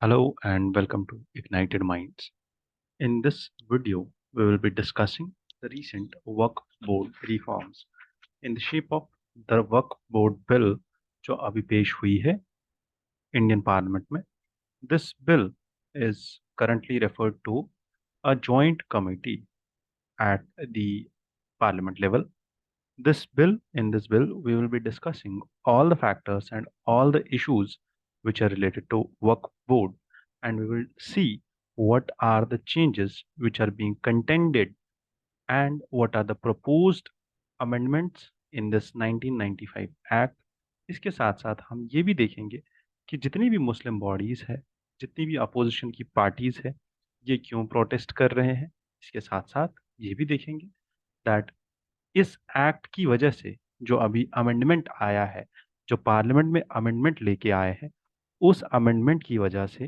Hello and welcome to Ignited Minds. In this video, we will be discussing the recent Work Board reforms in the shape of the Work Board bill जो अभी पेश हुई है Indian parliament में. This bill is currently referred to a joint committee at the parliament level. In this bill, we will be discussing all the factors and all the issues which are related to work board, and we will see what are the changes which are being contended and what are the proposed amendments in this 1995 Act. इसके साथ साथ हम ये भी देखेंगे कि जितनी भी मुस्लिम बॉडीज है, जितनी भी अपोजिशन की पार्टीज है, ये क्यों प्रोटेस्ट कर रहे हैं. इसके साथ साथ ये भी देखेंगे दैट इस एक्ट की वजह से जो अभी अमेंडमेंट आया है, जो पार्लियामेंट में अमेंडमेंट लेके आए हैं, उस अमेंडमेंट की वजह से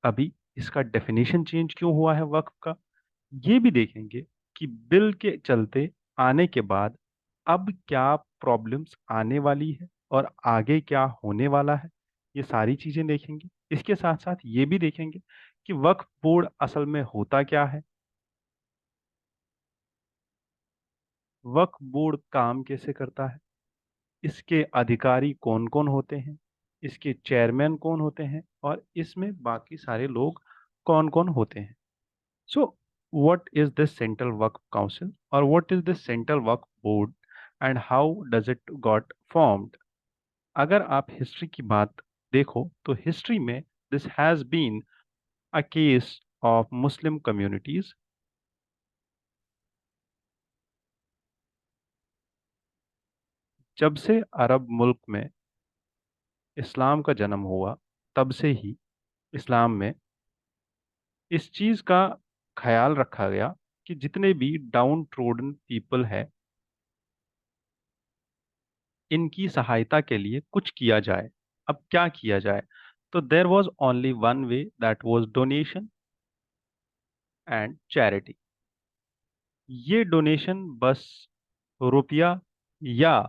अभी इसका डेफिनेशन चेंज क्यों हुआ है वक्फ का. ये भी देखेंगे कि बिल के चलते आने के बाद अब क्या प्रॉब्लम्स आने वाली है और आगे क्या होने वाला है. ये सारी चीजें देखेंगे. इसके साथ साथ ये भी देखेंगे कि वक्फ बोर्ड असल में होता क्या है, वक्फ बोर्ड काम कैसे करता है, इसके अधिकारी कौन कौन होते हैं, इसके चेयरमैन कौन होते हैं और इसमें बाकी सारे लोग कौन कौन होते हैं. So what is this central Waqf council और what is this central Waqf board and how does it got formed. अगर आप हिस्ट्री की बात देखो तो हिस्ट्री में this has been a case of Muslim communities. जब से अरब मुल्क में इस्लाम का जन्म हुआ, तब से ही इस्लाम में इस चीज का ख्याल रखा गया कि जितने भी डाउन ट्रोडन पीपल है, इनकी सहायता के लिए कुछ किया जाए. अब क्या किया जाए, तो there was only one way, that was donation and charity. ये डोनेशन बस रुपया या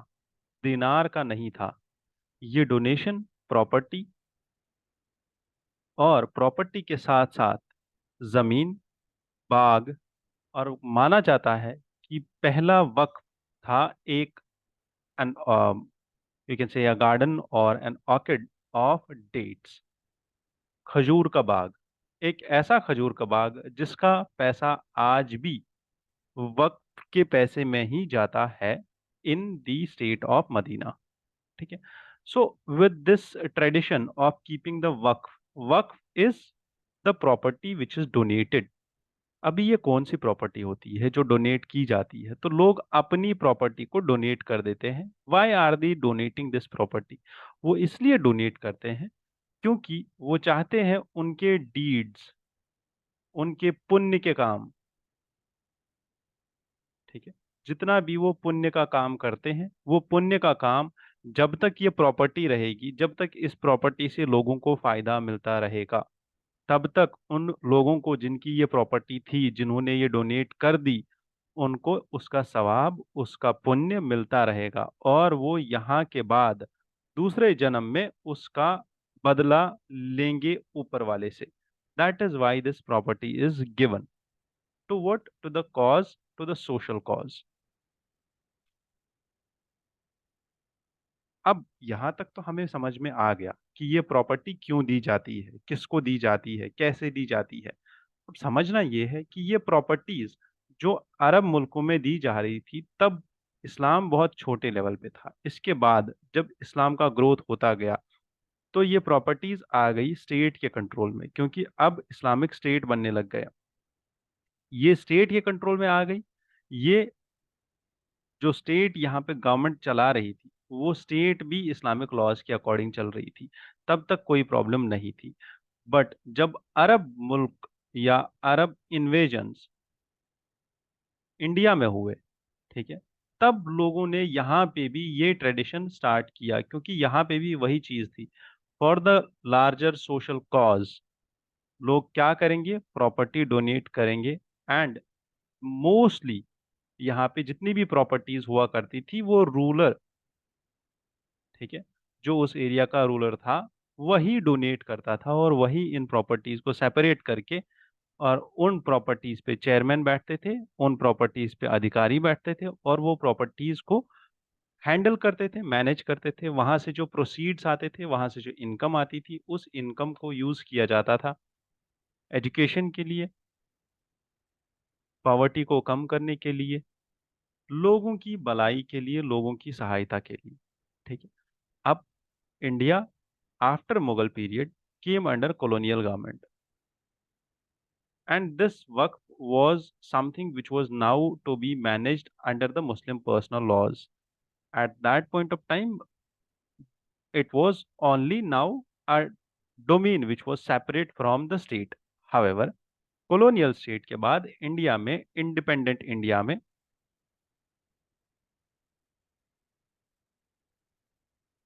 दिनार का नहीं था. ये डोनेशन प्रॉपर्टी, और प्रॉपर्टी के साथ साथ जमीन, बाग, और माना जाता है कि पहला वक्फ था एक an you can say a garden or an orchid of dates, खजूर का बाग. एक ऐसा खजूर का बाग जिसका पैसा आज भी वक्फ के पैसे में ही जाता है इन दी स्टेट ऑफ मदीना. ठीक है. So with this tradition of keeping the Waqf, Waqf is the property which is donated. अभी ये कौन सी प्रॉपर्टी होती है जो डोनेट की जाती है, तो लोग अपनी प्रॉपर्टी को डोनेट कर देते हैं. Why are they donating this property. वो इसलिए डोनेट करते हैं क्योंकि वो चाहते हैं उनके डीड्स, उनके पुण्य के काम, ठीक है, जितना भी वो पुण्य का काम करते हैं, वो पुण्य का काम जब तक ये प्रॉपर्टी रहेगी, जब तक इस प्रॉपर्टी से लोगों को फायदा मिलता रहेगा, तब तक उन लोगों को जिनकी ये प्रॉपर्टी थी, जिन्होंने ये डोनेट कर दी, उनको उसका सवाब, उसका पुण्य मिलता रहेगा और वो यहाँ के बाद दूसरे जन्म में उसका बदला लेंगे ऊपर वाले से. That is why this property is given to what, to the cause, to the social cause. अब यहाँ तक तो हमें समझ में आ गया कि ये प्रॉपर्टी क्यों दी जाती है, किसको दी जाती है, कैसे दी जाती है. अब समझना ये है कि ये प्रॉपर्टीज जो अरब मुल्कों में दी जा रही थी, तब इस्लाम बहुत छोटे लेवल पे था. इसके बाद जब इस्लाम का ग्रोथ होता गया, तो ये प्रॉपर्टीज आ गई स्टेट के कंट्रोल में, क्योंकि अब इस्लामिक स्टेट बनने लग गया. ये स्टेट के कंट्रोल में आ गई. ये जो स्टेट यहाँ पे गवर्नमेंट चला रही थी, वो स्टेट भी इस्लामिक लॉज के अकॉर्डिंग चल रही थी. तब तक कोई प्रॉब्लम नहीं थी. बट जब अरब मुल्क या अरब इन्वेजन्स इंडिया में हुए, ठीक है, तब लोगों ने यहाँ पे भी ये ट्रेडिशन स्टार्ट किया, क्योंकि यहाँ पे भी वही चीज थी. For the larger social cause लोग क्या करेंगे, प्रॉपर्टी डोनेट करेंगे. एंड मोस्टली यहाँ पे जितनी भी प्रॉपर्टीज हुआ करती थी, वो रूलर, ठीक है, जो उस एरिया का रूलर था, वही डोनेट करता था और वही इन प्रॉपर्टीज को सेपरेट करके, और उन प्रॉपर्टीज पे चेयरमैन बैठते थे, उन प्रॉपर्टीज पे अधिकारी बैठते थे और वो प्रॉपर्टीज को हैंडल करते थे, मैनेज करते थे। वहां से जो प्रोसीड्स आते थे, वहां से जो इनकम आती थी, उस इनकम को यूज किया जाता था एजुकेशन के लिए, पॉवर्टी को कम करने के लिए, लोगों की भलाई के लिए, लोगों की सहायता के लिए। ठीक है। अब India after Mughal period came under colonial government, and this work was something which was now to be managed under the Muslim personal laws. At that point of time, it was only now a domain which was separate from the state. However, colonial state के बाद India में, independent India में,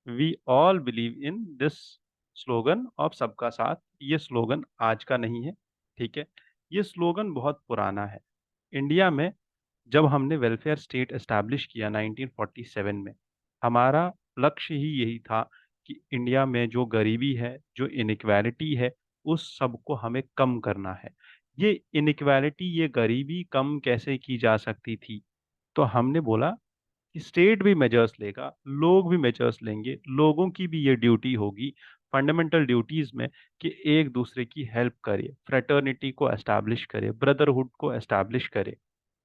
we all believe in this slogan of सबका साथ। ये slogan आज का नहीं है, ठीक है। ये स्लोगन बहुत पुराना है। इंडिया में जब हमने वेलफेयर स्टेट एस्टैब्लिश किया 1947 में, हमारा लक्ष्य ही यही था कि इंडिया में जो गरीबी है, जो इनइक्वालिटी है, उस सब को हमें कम करना है। ये इनइक्वालिटी, ये गरीबी कम कैसे की जा सकती थी? तो हमने बोला कि स्टेट भी मेजर्स लेगा, लोग भी मेजर्स लेंगे, लोगों की भी ये ड्यूटी होगी फंडामेंटल ड्यूटीज में कि एक दूसरे की हेल्प करे, फ्रेटर्निटी को एस्टैब्लिश करे, ब्रदरहुड को एस्टैब्लिश करे।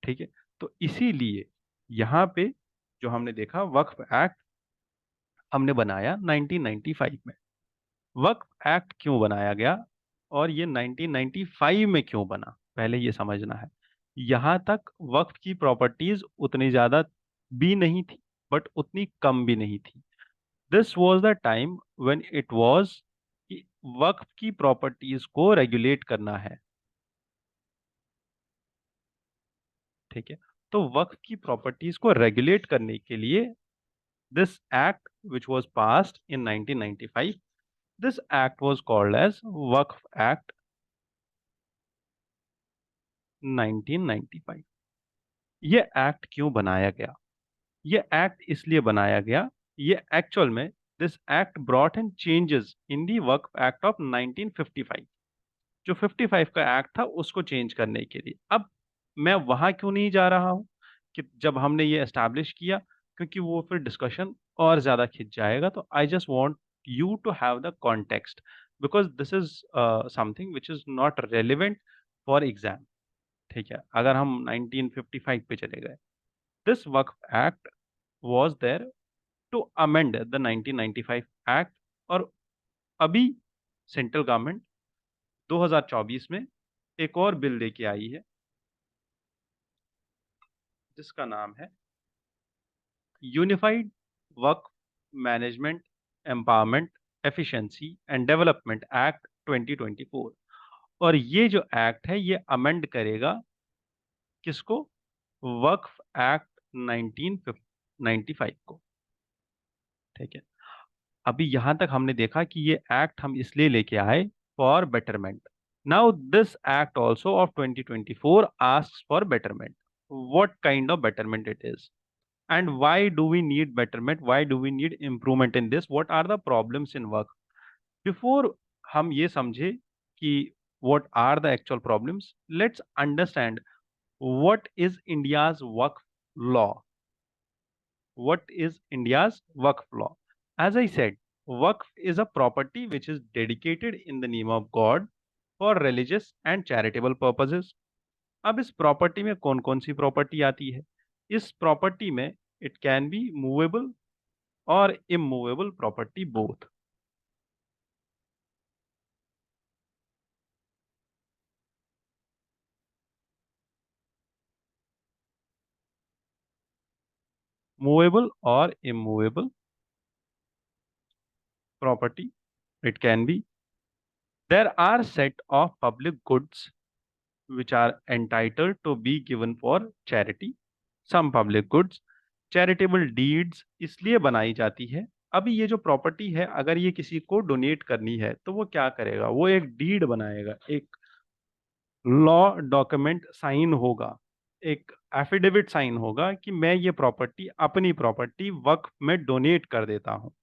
ठीक है। तो इसीलिए यहाँ पे जो हमने देखा, वक्फ एक्ट हमने बनाया 1995 में। वक्फ एक्ट क्यों बनाया गया और ये 1995 में क्यों बना, पहले ये समझना है। यहाँ तक वक्फ की प्रॉपर्टीज उतनी ज्यादा भी नहीं थी, बट उतनी कम भी नहीं थी। This was the time when it was कि वक्फ की प्रॉपर्टीज को रेगुलेट करना है। ठीक है। तो वक्फ की प्रॉपर्टीज को रेगुलेट करने के लिए this act which was passed in 1995, this act was called as Waqf Act 1995। ये एक्ट क्यों बनाया गया? ये एक्ट इसलिए बनाया गया, ये एक्चुअल में this act brought in changes in the Waqf act of 1955। जो 55 का एक्ट था उसको चेंज करने के लिए। अब मैं वहां क्यों नहीं जा रहा हूं कि जब हमने ये एस्टैब्लिश किया, क्योंकि वो फिर डिस्कशन और ज्यादा खिंच जाएगा। तो I just want you to have the context, because this is something which is not relevant for exam. ठीक है। अगर हम 1955 पे चले गए, this Waqf act was there to amend the 1995 act. और अभी सेंट्रल गवर्नमेंट 2024 में एक और बिल लेके आई है जिसका नाम है unified work management empowerment efficiency and development act 2024। और ये जो एक्ट है ये अमेंड करेगा किसको? वक्फ एक्ट 1995 को। ठीक है। अभी यहां तक हमने देखा कि ये एक्ट हम इसलिए लेके आए for betterment. Now this act also of 2024 asks for betterment. what kind of betterment it is, and why do we need betterment, why do we need improvement in this, what are the problems in work? Before हम ये समझे कि what are the actual problems, let's understand what is India's work law. What is India's work law? As I said, work is a property which is dedicated in the name of God for religious and charitable purposes. अब इस property में कौन कौन सी property आती है? इस property में it can be movable और इमूवेबल प्रॉपर्टी बोथ। मूवेबल और immovable property it can be. There are set of public goods which are entitled to be given for charity. Some public goods, charitable deeds इसलिए बनाई जाती है। अभी ये जो property है, अगर ये किसी को डोनेट करनी है तो वो क्या करेगा? वो एक डीड बनाएगा, एक लॉ डॉक्यूमेंट साइन होगा, एक एफिडेविट साइन होगा कि मैं ये प्रॉपर्टी, अपनी प्रॉपर्टी वक्फ में डोनेट कर देता हूँ।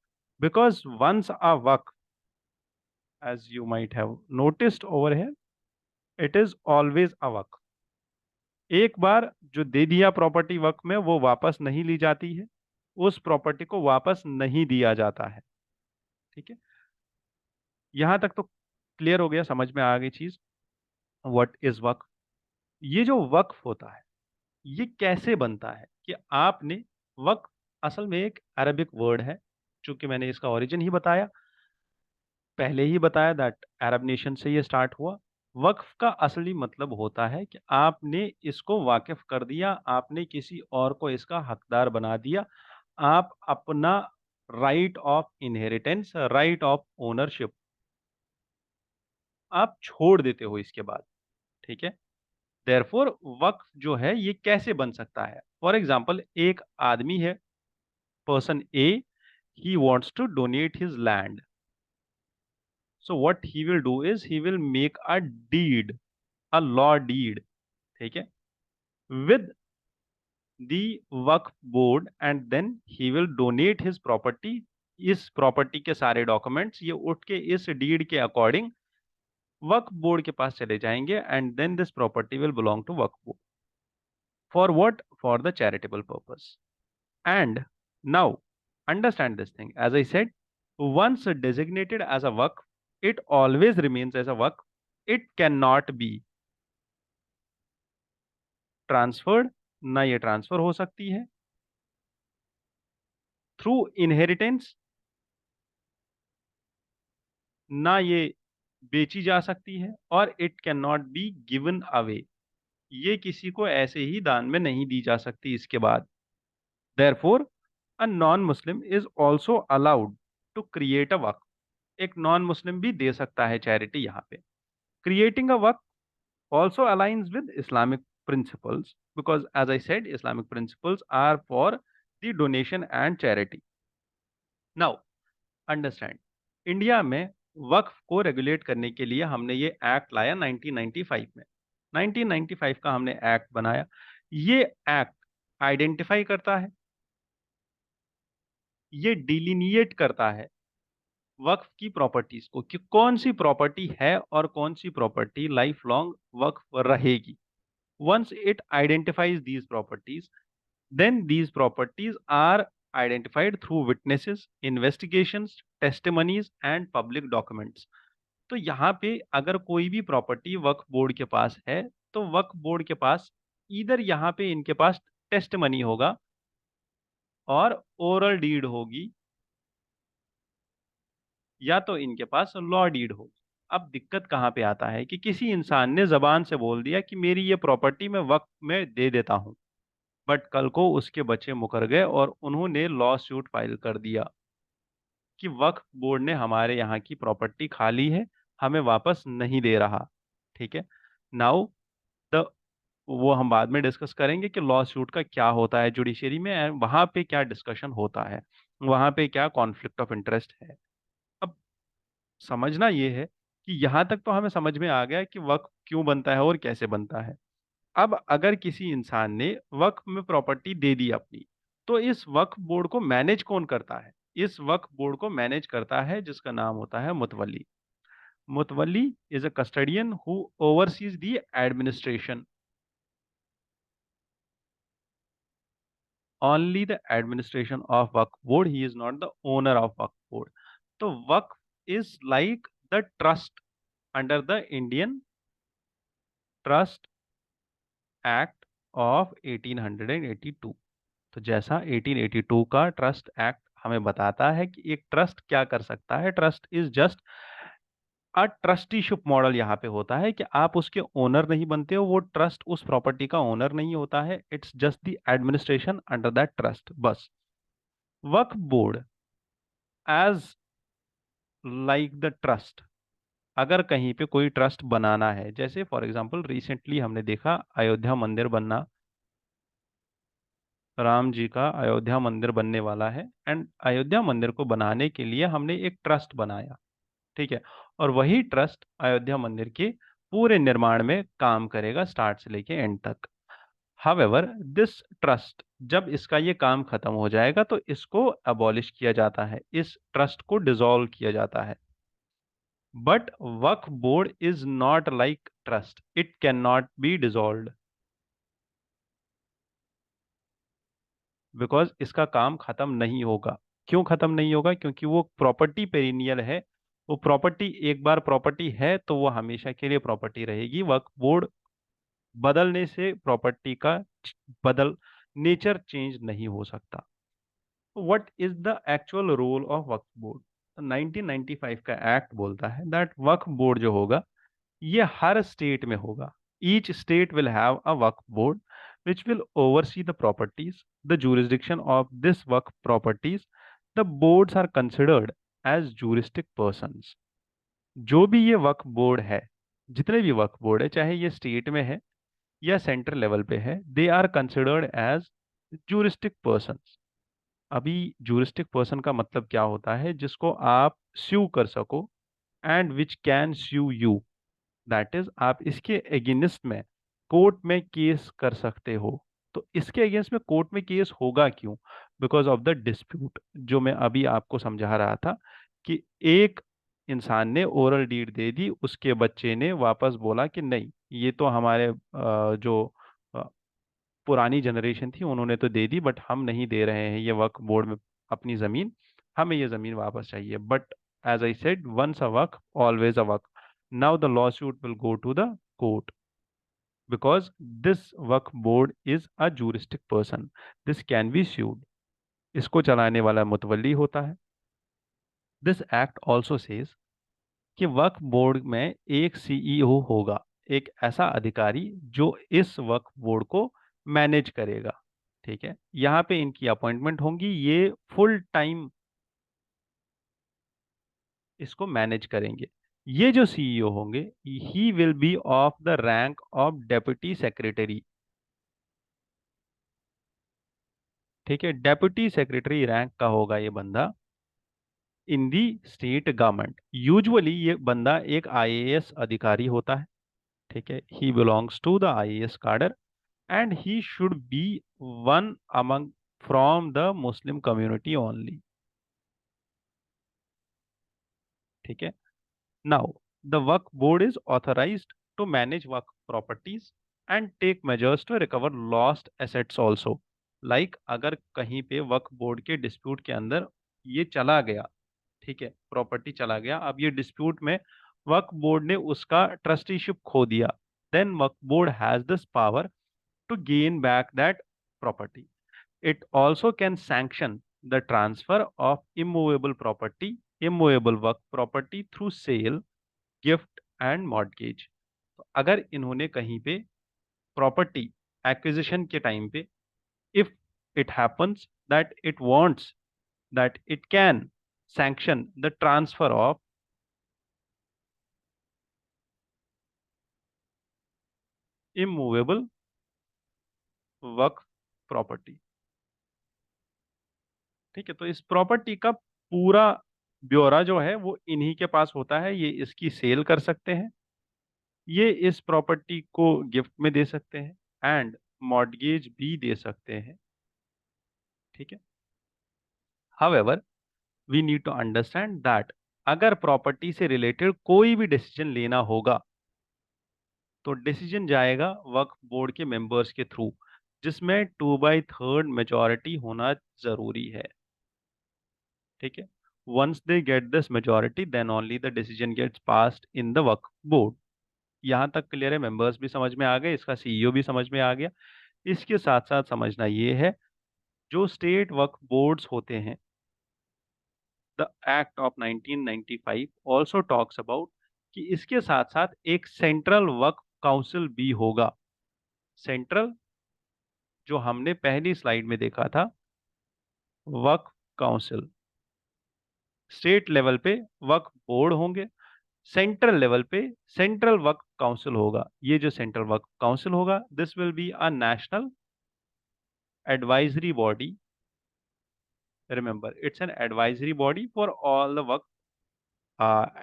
Because once a Waqf as you might have noticed over here, it is always a वक्फ। एक बार जो दे दिया प्रॉपर्टी वक्फ में, वो वापस नहीं ली जाती है, उस प्रॉपर्टी को वापस नहीं दिया जाता है। ठीक है, यहां तक तो क्लियर हो गया, समझ में आ गई चीज। व्हाट इज वक्फ? ये जो वक्फ होता है, ये कैसे बनता है कि आपने वक्फ असल में एक अरबिक वर्ड है, चूंकि मैंने इसका ओरिजिन ही बताया, पहले ही बताया दैट अरब नेशन से ये स्टार्ट हुआ। वक्फ का असली मतलब होता है कि आपने इसको वाकिफ कर दिया, आपने किसी और को इसका हकदार बना दिया, आप अपना right of inheritance, right of ownership आप छोड़ देते हो इसके बाद। ठीक है, देयरफॉर वक्फ जो है ये कैसे बन सकता है? फॉर एग्जाम्पल, एक आदमी है, person A, he wants to donate his land. So what he will do is he will make a deed, a law deed, ठीक है, with the Waqf board, and then he will donate his property। इस property के सारे documents ये उठ के इस deed के अकॉर्डिंग वक्फ बोर्ड के पास चले जाएंगे, and then this property will belong to Waqf board. For what? For the charitable purpose. And now, understand this thing. As I said, once designated as a waqf, it always remains as a waqf. It cannot be transferred, ना ये transfer हो सकती है through inheritance, ना ये बेची जा सकती है, और it can not be given away, ये किसी को ऐसे ही दान में नहीं दी जा सकती इसके बाद। Therefore a non Muslim is also allowed to create a waqf. एक नॉन मुस्लिम भी दे सकता है चैरिटी यहाँ पे। Creating a Waqf also aligns with Islamic principles, because as I said, Islamic principles are for the donation and charity. Now understand, India में वक्फ को regulate करने के लिए हमने ये एक्ट लाया 1995 में। 1995 का हमने एक्ट बनाया। ये एक्ट आइडेंटिफाई करता है, ये डिलिनिएट करता है वक्फ की प्रॉपर्टीज को, कि कौन सी प्रॉपर्टी है और कौन सी प्रॉपर्टी लाइफ लॉन्ग वक्फ रहेगी। Once it identifies these properties, then these properties are identified through witnesses, investigations, testimonies and public documents। तो यहाँ पे अगर कोई भी प्रॉपर्टी वक्फ बोर्ड के पास है, तो वक्फ बोर्ड के पास इधर यहाँ पे इनके पास टेस्टमनी होगा और ओरल डीड होगी, या तो इनके पास लॉ डीड होगी। अब दिक्कत कहाँ पे आता है कि किसी इंसान ने जबान से बोल दिया कि मेरी ये प्रॉपर्टी मैं वक्फ में दे देता हूँ, बट कल को उसके बच्चे मुकर गए और उन्होंने लॉ सूट फाइल कर दिया कि वक्फ बोर्ड ने हमारे यहाँ की प्रॉपर्टी खा ली है, हमें वापस नहीं दे रहा। ठीक है, नाउ द वो हम बाद में डिस्कस करेंगे कि लॉ सूट का क्या होता है जुडिशरी में, and वहां पे क्या डिस्कशन होता है, वहां पे क्या कॉन्फ्लिक्ट ऑफ इंटरेस्ट है। अब समझना ये है कि यहाँ तक तो हमें समझ में आ गया कि वक्फ क्यों बनता है और कैसे बनता है। अब अगर किसी इंसान ने वक्फ में प्रॉपर्टी दे दी अपनी, तो इस वक्फ बोर्ड को मैनेज कौन करता है? इस वक्फ बोर्ड को मैनेज करता है जिसका नाम होता है मुतवली। Mutawalli is a custodian who oversees the administration, only the administration of Waqf board, he is not the owner of Waqf board. तो Waqf is like the trust under the Indian trust act of 1882। तो जैसा 1882 का ट्रस्ट एक्ट हमें बताता है कि एक trust क्या कर सकता है, trust is just a trusteeship model. यहाँ पे होता है कि आप उसके ओनर नहीं बनते हो, वो ट्रस्ट उस प्रॉपर्टी का ओनर नहीं होता है, it's just the administration under that trust, बस। Waqf board as like the trust, अगर कहीं पे कोई ट्रस्ट बनाना है, जैसे फॉर एग्जांपल रिसेंटली हमने देखा अयोध्या मंदिर बनना, राम जी का अयोध्या मंदिर बनने वाला है, एंड अयोध्या मंदिर को बनाने के लिए हमने एक ट्रस्ट बनाया। ठीक है, और वही ट्रस्ट अयोध्या मंदिर के पूरे निर्माण में काम करेगा, स्टार्ट से लेके एंड तक। हावेवर दिस ट्रस्ट, जब इसका ये काम खत्म हो जाएगा तो इसको अबॉलिश किया जाता है, इस ट्रस्ट को डिसॉल्व किया जाता है। But Waqf board is not like trust, it can not be dissolved, because इसका काम खत्म नहीं होगा। क्यों खत्म नहीं होगा? क्योंकि वो प्रॉपर्टी पेरिनियल है। वो प्रॉपर्टी, एक बार प्रॉपर्टी है तो वो हमेशा के लिए प्रॉपर्टी रहेगी। वक्फ बोर्ड बदलने से प्रॉपर्टी का बदल नेचर चेंज नहीं हो सकता। What is the actual role of Waqf board? 1995 का एक्ट बोलता है दैट वक्फ बोर्ड जो होगा ये हर स्टेट में होगा। Each state will have a Waqf board which will oversee the properties, the jurisdiction of this work properties. The boards are considered as juristic persons. जो भी ये वक्फ बोर्ड है, जितने भी वक्फ बोर्ड है, चाहे ये स्टेट में है या सेंट्रल लेवल पे है, they are considered as juristic persons. अभी जूरिस्टिक पर्सन का मतलब क्या होता है? जिसको आप स्यू कर सको, and which can sue you. That is, आप इसके अगेंस्ट में कोर्ट में केस कर सकते हो। तो इसके अगेंस्ट में कोर्ट में केस होगा क्यों? बिकॉज ऑफ द डिस्प्यूट, जो मैं अभी आपको समझा रहा था कि एक इंसान ने ओरल डीड दे दी, उसके बच्चे ने वापस बोला कि नहीं, ये तो हमारे जो पुरानी जनरेशन थी उन्होंने तो दे दी, बट हम नहीं दे रहे हैं ये वक्फ बोर्ड में अपनी जमीन, हमें ये जमीन वापस चाहिए। But as I said, once a Waqf always a Waqf. Now the lawsuit will go to the court because this Waqf board is a juristic person, this can be sued. इसको चलाने वाला मुतवली होता है। दिस एक्ट ऑल्सो सेज कि वक्फ board में एक CEO होगा, एक ऐसा अधिकारी जो इस वक्फ बोर्ड को मैनेज करेगा। ठीक है, यहाँ पे इनकी अपॉइंटमेंट होंगी, ये फुल टाइम इसको मैनेज करेंगे। ये जो सीईओ होंगे, he will be of the rank of deputy secretary. ठीक है, डेप्यूटी सेक्रेटरी रैंक का होगा ये बंदा in the state government. Usually ये बंदा एक आईएएस अधिकारी होता है। ठीक है, he belongs to the IAS cadre and he should be one among from the Muslim community only. ठीक है, now the Waqf board is authorized to manage Waqf properties and take measures to recover lost assets also. Like अगर कहीं पे वक्फ board के dispute के अंदर ये चला गया, ठीक है, प्रॉपर्टी चला गया, अब ये डिस्प्यूट में वक्फ बोर्ड ने उसका ट्रस्टीशिप खो दिया, then Waqf board has this power to gain back that property. It also can sanction the transfer of immovable work property through sale, gift and mortgage. तो अगर इन्होंने कहीं पे प्रॉपर्टी एक्विजिशन के टाइम पे, if it happens that it wants, that it can sanction the transfer of immovable work property। ठीक है, तो इस प्रॉपर्टी का पूरा ब्यौरा जो है वो इन्हीं के पास होता है। ये इसकी सेल कर सकते हैं, ये इस प्रॉपर्टी को गिफ्ट में दे सकते हैं, एंड मॉर्टगेज भी दे सकते हैं। ठीक है, however we need to understand that अगर प्रॉपर्टी से रिलेटेड कोई भी डिसीजन लेना होगा तो डिसीजन जाएगा वक्फ बोर्ड के मेंबर्स के थ्रू, जिसमें 2/3 मेजॉरिटी होना जरूरी है। ठीक है, once they get this majority then only the decision gets passed in the Waqf board. यहाँ तक क्लियर है? मेंबर्स भी समझ में आ गए, इसका सीईओ भी समझ में आ गया। इसके साथ साथ समझना ये है, जो स्टेट वक्फ बोर्ड्स होते हैं, the act of 1995 also talks about कि इसके साथ साथ एक सेंट्रल वक्फ काउंसिल भी होगा। सेंट्रल, जो हमने पहली स्लाइड में देखा था, वक्फ काउंसिल। स्टेट लेवल पे वक्फ बोर्ड होंगे, सेंट्रल लेवल पे सेंट्रल वक्फ काउंसिल होगा। ये जो सेंट्रल वक्फ काउंसिल होगा, this will be a national advisory body. Remember, it's an advisory body for all the work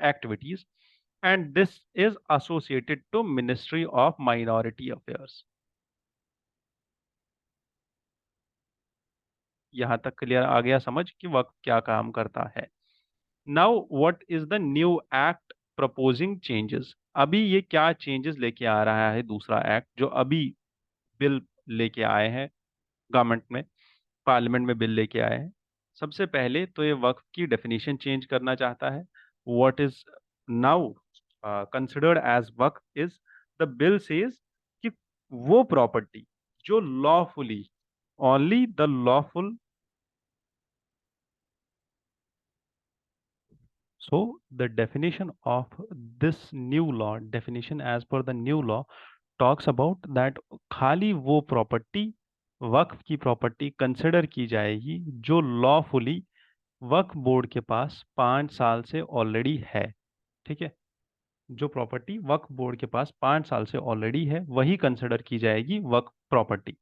activities, and this is associated to Ministry of Minority Affairs. यहाँ तक clear आ गया समझ कि वक्त क्या काम करता है? Now what is the new act proposing changes. अभी ये क्या चेंजेस लेके आ रहा है दूसरा एक्ट, जो अभी बिल लेके आए हैं गवर्नमेंट में, पार्लियामेंट में बिल लेके आए हैं। सबसे पहले तो ये वक्फ की डेफिनेशन चेंज करना चाहता है। What is now considered as Waqf is, the bill says कि वो प्रॉपर्टी जो lawfully, only the lawful, so the definition of this new law, definition as per the new law talks about that खाली वो property, वक्फ की property consider की जाएगी जो lawfully वक्फ board के पास 5 साल से ऑलरेडी है। ठीक है, जो प्रॉपर्टी वक्फ बोर्ड के पास 5 साल से ऑलरेडी है वही कंसिडर की जाएगी वक्फ property,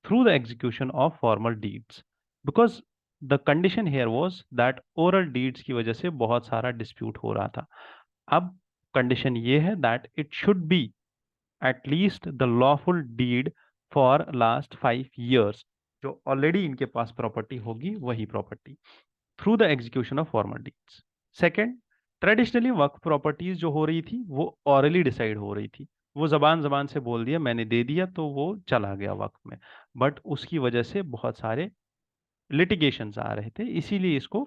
through the execution of formal deeds, because the condition here was that oral deeds की वजह से बहुत सारा dispute हो रहा था। अब कंडीशन ये है that it should be at least the lawful deed for last 5 years, जो ऑलरेडी इनके पास प्रॉपर्टी होगी वही property, through the execution of formal deeds. Second, traditionally Waqf properties जो हो रही थी वो ऑरली डिसाइड हो रही थी, वो जबान जबान से बोल दिया, मैंने दे दिया तो वो चला गया वक्फ में, बट उसकी वजह से बहुत सारे लिटिगेशंस आ रहे थे, इसीलिए इसको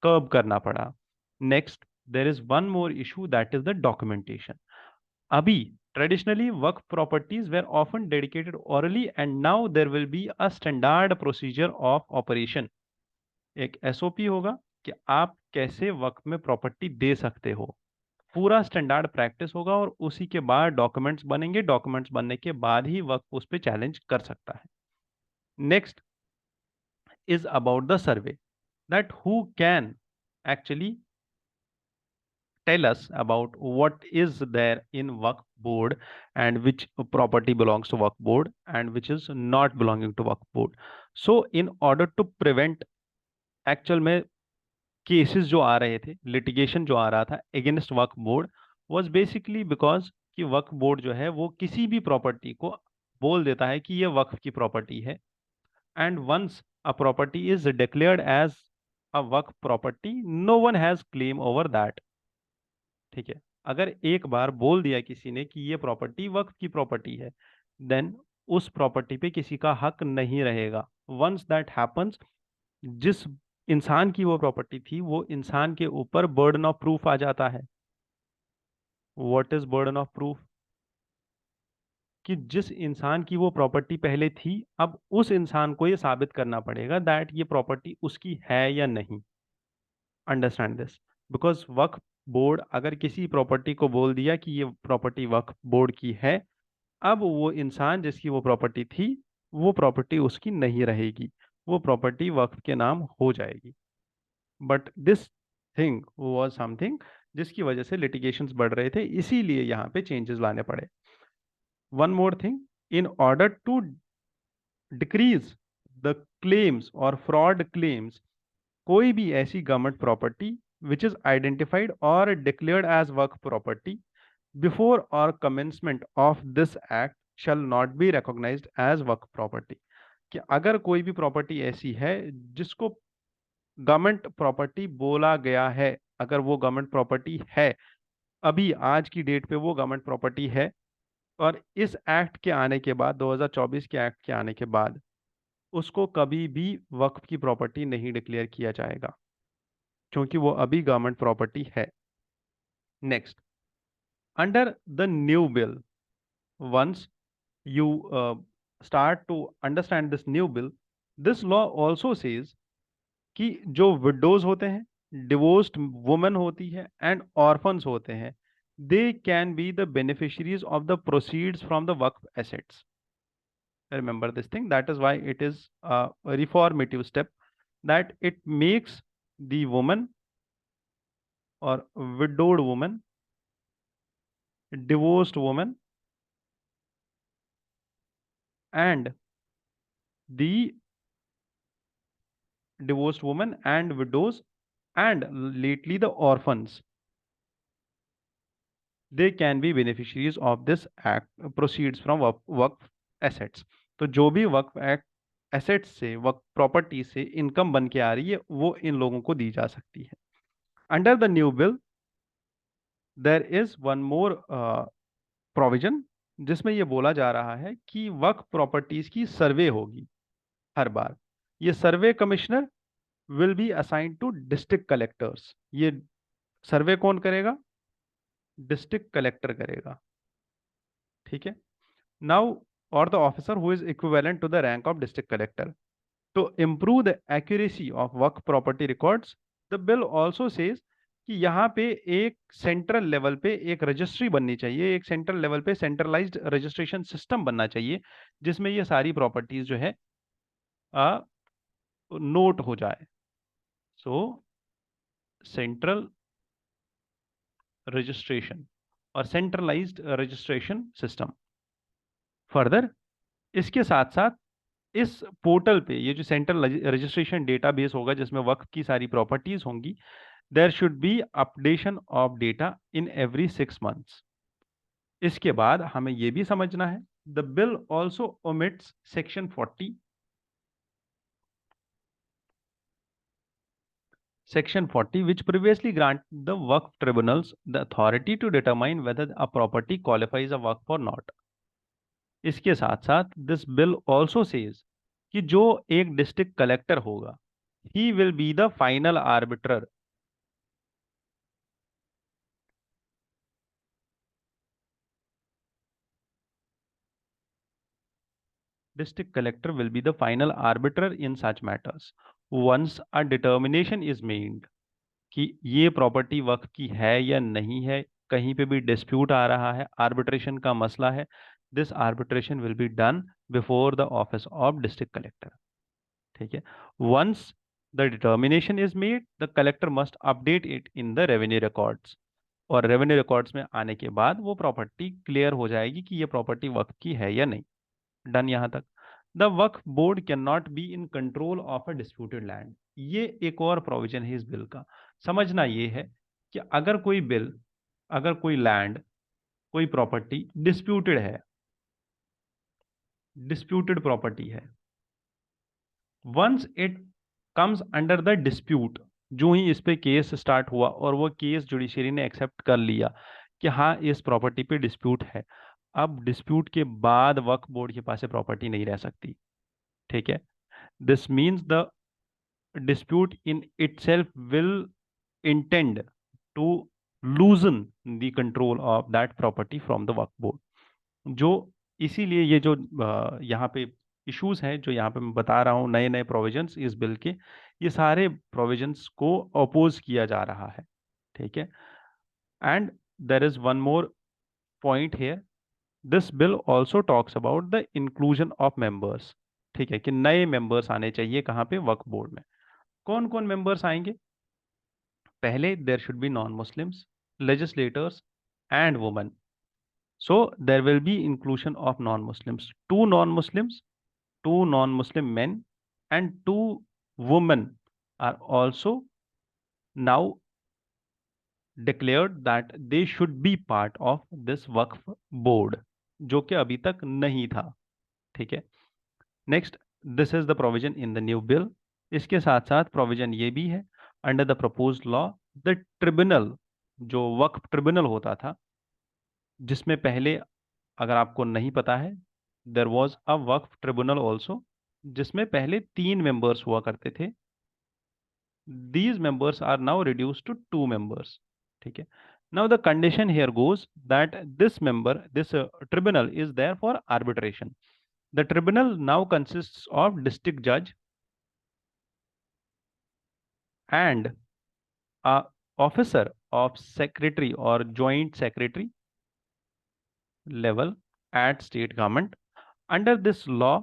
कर्ब करना पड़ा। Next, there is one more issue, that is the documentation. अभी traditionally Waqf properties were often dedicated orally and now there will be a standard procedure of operation, एक एसओपी होगा कि आप कैसे वक्त में प्रॉपर्टी दे सकते हो, पूरा स्टैंडर्ड प्रैक्टिस होगा और उसी के बाद डॉक्यूमेंट्स बनेंगे, डॉक्यूमेंट्स बनने के बाद ही वक्त उस पर चैलेंज कर सकता है। Next is about the survey, that who can actually tell us about what is there in Waqf board and which property belongs to Waqf board and which is not belonging to Waqf board. So in order to prevent actual में cases जो आ रहे थे, litigation जो आ रहा था against Waqf board, was basically because कि वक्फ board जो है वो किसी भी प्रॉपर्टी को बोल देता है कि ये वक्फ की प्रॉपर्टी है, and once a property is declared as a Waqf property, no one has claim over that. ठीक है, अगर एक बार बोल दिया किसी ने कि ये प्रॉपर्टी वक्फ की प्रॉपर्टी है, देन उस प्रॉपर्टी पे किसी का हक नहीं रहेगा। वंस दैट हैपन्स, जिस इंसान की वो प्रॉपर्टी थी वो इंसान के ऊपर बर्डन ऑफ प्रूफ आ जाता है। What is burden of proof? कि जिस इंसान की वो प्रॉपर्टी पहले थी, अब उस इंसान को ये साबित करना पड़ेगा दैट ये प्रॉपर्टी उसकी है या नहीं। Understand this, because Waqf board अगर किसी प्रॉपर्टी को बोल दिया कि ये प्रॉपर्टी वक्फ बोर्ड की है, अब वो इंसान जिसकी वो प्रॉपर्टी थी, वो प्रॉपर्टी उसकी नहीं रहेगी, वो प्रॉपर्टी वक्फ के नाम हो जाएगी। But this thing was something जिसकी वजह से लिटिगेशंस बढ़ रहे थे, इसीलिए यहाँ पे चेंजेस लाने पड़े। One more thing, in order to decrease the claims और फ्रॉड क्लेम्स, कोई भी ऐसी government property which is identified और डिक्लेयर्ड एज वर्क प्रॉपर्टी बिफोर और commencement of this act shall not be recognized as वर्क प्रॉपर्टी। कि अगर कोई भी प्रॉपर्टी ऐसी है जिसको गवर्नमेंट प्रॉपर्टी बोला गया है, अगर वो गवर्नमेंट प्रॉपर्टी है, अभी आज की डेट पे वो गवर्नमेंट प्रॉपर्टी है, और इस एक्ट के आने के बाद, 2024 के एक्ट के आने के बाद, उसको कभी भी वक्फ की प्रॉपर्टी नहीं डिक्लेयर किया जाएगा, क्योंकि वो अभी गवर्नमेंट प्रॉपर्टी है। Next, under the new bill, once you start to understand this new bill, this law also says कि जो विडोज होते हैं, डिवोर्स्ड वुमेन होती है एंड ऑर्फन्स होते हैं, they can be the beneficiaries of the proceeds from the Waqf assets. Remember this thing, that is why it is a reformative step, that it makes the woman और widowed woman, divorced woman and the divorced women and widows and lately the orphans, they can be beneficiaries of this act proceeds from Waqf assets। तो जो भी वक्फ act assets से, वक्फ property से income बन के आ रही है, वो इन लोगों को दी जा सकती है। Under the new bill, there is one more provision जिसमें ये बोला जा रहा है कि वक्फ प्रॉपर्टीज की सर्वे होगी हर बार। ये survey commissioner will be assigned to district collectors. ये सर्वे कौन करेगा? डिस्ट्रिक्ट कलेक्टर करेगा। ठीक है। नाउ, और the officer who is equivalent to the rank of district collector to improve the accuracy of work property records। the bill also says कि यहाँ पे एक सेंट्रल लेवल पे एक रजिस्ट्री बननी चाहिए, एक सेंट्रल लेवल पे सेंट्रलाइज्ड रजिस्ट्रेशन सिस्टम बनना चाहिए जिसमें ये सारी प्रॉपर्टीज जो है नोट हो जाए। सो सेंट्रल रजिस्ट्रेशन और सेंट्रलाइज्ड रजिस्ट्रेशन सिस्टम। फर्दर, इसके साथ साथ इस पोर्टल पे ये जो सेंट्रल रजिस्ट्रेशन डेटाबेस होगा जिसमें वक्फ की सारी प्रॉपर्टीज होंगी, there should be updation of data in every 6 months। इसके बाद हमें यह भी समझना है, the bill also omits section 40। Section 40, which previously grant the Waqf tribunals the authority to determine whether a property qualifies a waqf or not। इसके साथ साथ दिस बिल ऑल्सो सेज कि जो एक डिस्ट्रिक्ट कलेक्टर होगा, he will be the final arbiter. District collector will be the final arbiter in such matters once a determination is made कि ये property वक्फ की है या नहीं है, कहीं पे भी डिस्प्यूट आ रहा है, आर्बिट्रेशन का मसला है, this arbitration will be done before the office of district collector. ठीक है। Once the determination is made, the collector must update it in the revenue records. और रेवेन्यू रिकॉर्ड्स में आने के बाद वो प्रॉपर्टी क्लियर हो जाएगी कि ये प्रॉपर्टी वक्फ की है या नहीं। डन यहां तक। The Waqf board can not be in control of a disputed land. ये एक और प्रोविजन है इस बिल का। समझना ये है कि अगर कोई बिल, अगर कोई लैंड, कोई प्रॉपर्टी डिस्प्यूटेड है, डिस्प्यूटेड प्रॉपर्टी है, once it comes under the dispute, जो ही इस पे केस स्टार्ट हुआ और वो केस जुडिशरी ने एक्सेप्ट कर लिया कि हाँ इस प्रॉपर्टी पे डिस्प्यूट है, अब डिस्प्यूट के बाद वक्फ बोर्ड के पास प्रॉपर्टी नहीं रह सकती। ठीक है। This means the dispute in itself will intend to loosen the control of that property from the Waqf board. जो इसीलिए ये जो यहाँ पे इश्यूज हैं जो यहाँ पे मैं बता रहा हूँ, नए नए प्रोविजंस इस बिल के, ये सारे प्रोविजंस को अपोज किया जा रहा है। ठीक है। And there is one more point here, this bill also talks about the inclusion of members. ठीक है, कि नए मेंबर्स आने चाहिए कहाँ पे? वक्फ बोर्ड में। कौन कौन मेंबर्स आएंगे? पहले there should be non Muslims, legislators and women. So there will be inclusion of non-Muslims, two non-Muslim men, and two women are also now declared that they should be part of this Waqf board, जो कि अभी तक नहीं था। ठीक है। Next, this is the provision in the new bill. इसके साथ साथ प्रोविजन ये भी है, under the proposed law the tribunal, जो वक्फ ट्रिब्यूनल होता था, जिसमें पहले, अगर आपको नहीं पता है, there was a Waqf tribunal also, जिसमें पहले 3 मेंबर्स हुआ करते थे। These members are now reduce to 2 members. ठीक है। Now the condition here goes that this tribunal is there for arbitration. The tribunal now consists of district जज and a officer of secretary और joint secretary level at state government। Under this law,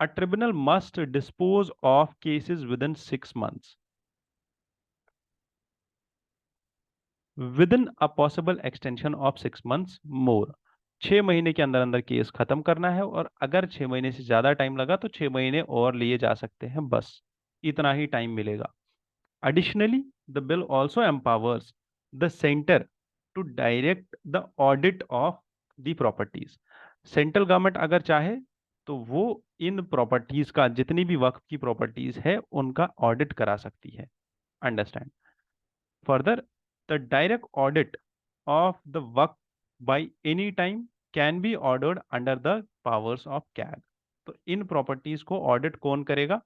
a tribunal must dispose of cases within 6 months, within a possible extension of 6 months more। 6 महीने के अंदर अंदर case खत्म करना है, और अगर 6 महीने से ज्यादा टाइम लगा तो 6 महीने और लिए जा सकते हैं, बस इतना ही टाइम मिलेगा। Additionally, the bill also empowers the center to direct the audit of the properties। Central government अगर चाहे तो वो इन प्रॉपर्टीज का, जितनी भी वक्फ की प्रॉपर्टीज है, उनका ऑडिट करा सकती है। Understand? Further, the direct audit of the work by any time can be ordered under the powers of CAG. तो इन प्रॉपर्टीज को ऑडिट कौन करेगा?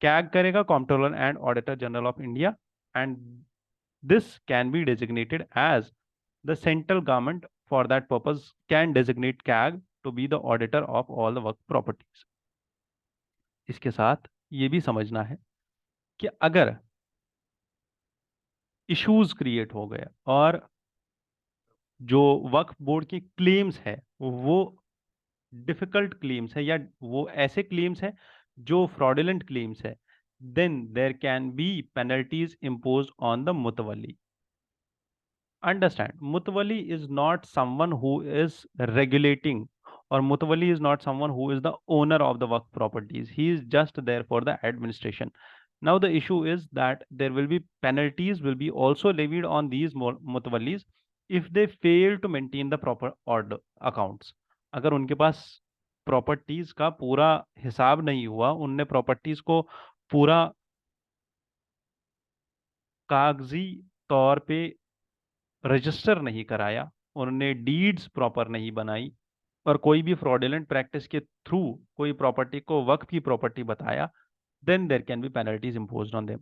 CAG करेगा, controller and auditor general of India, and this can be designated as the central government for that purpose can designate CAG to be the auditor of all the work properties. इसके साथ ये भी समझना है कि अगर issues create हो गए और जो वक्फ बोर्ड की क्लेम्स है वो डिफिकल्ट क्लेम्स है या वो ऐसे क्लेम्स है जो फ्रॉडुलेंट क्लेम्स है, then there can be penalties imposed on the mutawalli. Understand, mutawalli is not someone who is regulating, or mutawalli is not someone who is the owner of the work properties. He is just there for the administration. Now the issue is that there will be penalties will be also levied on these mutawallis if they fail to maintain the proper order accounts. अगर उनके पास properties का पूरा हिसाब नहीं हुआ, उनने properties को पूरा कागजी तौर पे रजिस्टर नहीं कराया, उन्होंने डीड्स प्रॉपर नहीं बनाई, और कोई भी फ्रॉडुलेंट प्रैक्टिस के थ्रू कोई प्रॉपर्टी को वक्फ की प्रॉपर्टी बताया, then there can be penalties imposed on them.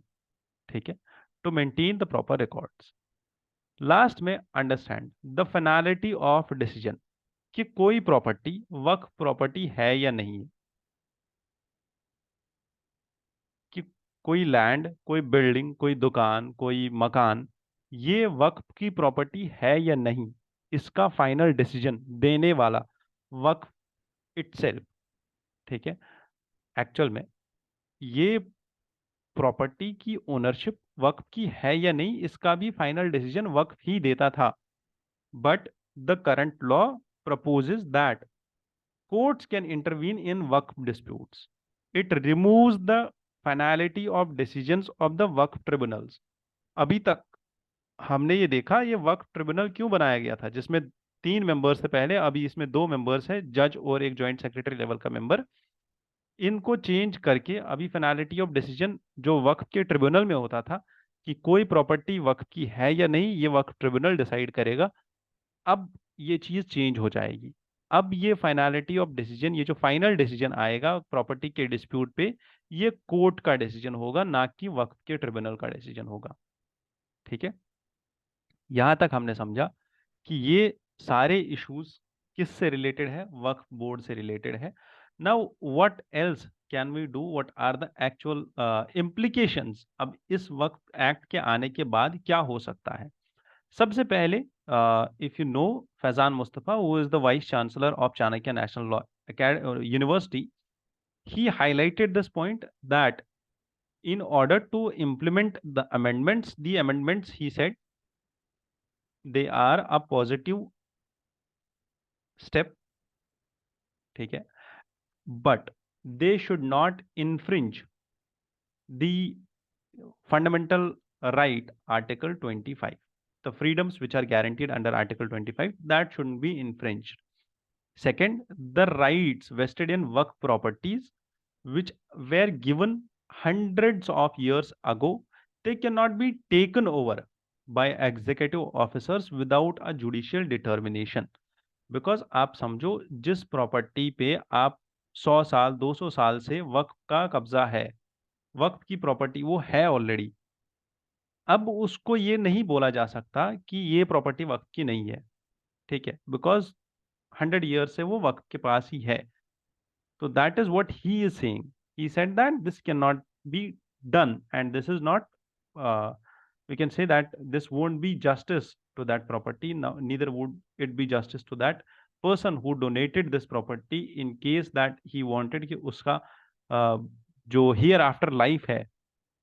ठीक है, to maintain the proper records. Last में understand the finality of decision कि कोई प्रॉपर्टी वक्फ प्रॉपर्टी है या नहीं है, कि कोई लैंड, कोई बिल्डिंग, कोई दुकान, कोई मकान ये वक्फ की प्रॉपर्टी है या नहीं, इसका फाइनल डिसीजन देने वाला वक्फ इटसेल्फ. ठीक है, एक्चुअल में ये प्रॉपर्टी की ओनरशिप वक्फ की है या नहीं इसका भी फाइनल डिसीजन वक्फ ही देता था, but the current law proposes that courts can intervene in waqf disputes. It removes the finality of decisions of the waqf tribunals. अभी तक हमने ये देखा ये वक्फ ट्रिब्यूनल क्यों बनाया गया था, जिसमें 3 मेंबर्स थे पहले, अभी इसमें 2 मेंबर्स है, जज और एक जॉइंट सेक्रेटरी लेवल का मेंबर. इनको चेंज करके अभी फाइनलिटी ऑफ डिसीजन जो वक्फ के ट्रिब्यूनल में होता था कि कोई प्रॉपर्टी वक्फ की है या नहीं, ये वक्फ ट्रिब्यूनल डिसाइड करेगा. अब ये चीज चेंज हो जाएगी. अब ये फाइनलिटी ऑफ डिसीजन, ये जो फाइनल डिसीजन आएगा प्रॉपर्टी के डिस्प्यूट पे, ये कोर्ट का डिसीजन होगा, ना कि वक्फ के ट्रिब्यूनल का डिसीजन होगा. ठीक है, यहां तक हमने समझा कि ये सारे इश्यूज किससे रिलेटेड है, वक्फ बोर्ड से रिलेटेड है. Now what else can we do, what are the actual implications, अब इस वक्फ एक्ट के आने के बाद क्या हो सकता है. सबसे पहले if you know Faizan Mustafa who is the vice chancellor of Chanakya national law university, he highlighted this point that in order to implement the amendments he said they are a positive step. ठीक है, but they should not infringe the fundamental right article 25, the freedoms which are guaranteed under article 25 that shouldn't be infringed. Second, the rights vested in work properties which were given hundreds of years ago, they cannot be taken over by executive officers without a judicial determination. Because आप समझो जिस property पे आप 100 साल 200 साल से वक्फ का कब्जा है, वक्फ की प्रॉपर्टी वो है ऑलरेडी, अब उसको ये नहीं बोला जा सकता कि ये प्रॉपर्टी वक्फ की नहीं है. ठीक है, बिकॉज 100 ईयर से वो वक्फ के पास ही है. तो that is what he is saying. He said that this can not be done and this is not, we can say that this won't be justice to that property. Now neither would it be justice to that person who donated this property in case that he wanted कि उसका जो here after life है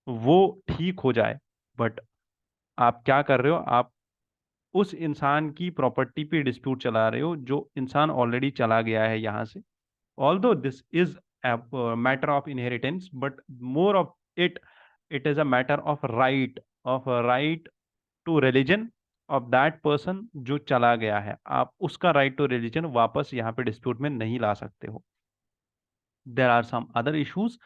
वो ठीक हो जाए. But आप क्या कर रहे हो, आप उस इंसान की प्रॉपर्टी पे डिस्प्यूट चला रहे हो जो इंसान ऑलरेडी चला गया है यहाँ से. Although this is a matter of inheritance, but more of it is a matter of a right to religion of that person जो चला गया है. आप उसका right to religion वापस यहाँ पे dispute में नहीं ला सकते हो. There are some other issues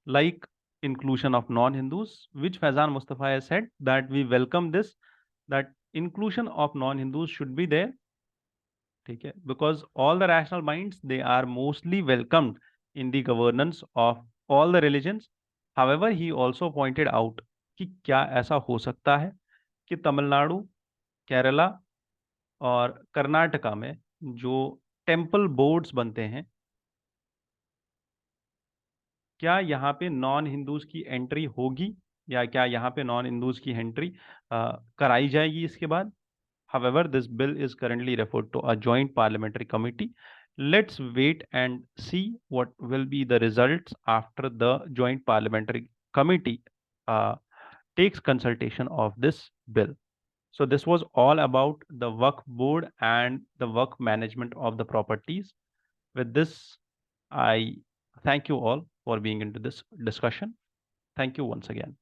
like inclusion of non-Hindus, which Faizan Mustafa has said that we welcome this, that inclusion of non-Hindus should be there. ठीक है, because all the rational minds, they are mostly welcomed in the governance of all the religions. However, he also pointed out कि क्या ऐसा हो सकता है कि तमिलनाडु, केरला और कर्नाटका में जो टेम्पल बोर्ड्स बनते हैं, क्या यहाँ पे नॉन हिंदूज की एंट्री होगी या क्या यहाँ पे नॉन हिंदूज की एंट्री कराई जाएगी इसके बाद? However, this bill is currently referred to a joint parliamentary committee. Let's wait and see what will be the results after the joint parliamentary committee takes consultation of this bill. So this was all about the Waqf board and the Waqf management of the properties. With this, I thank you all for being into this discussion. Thank you once again.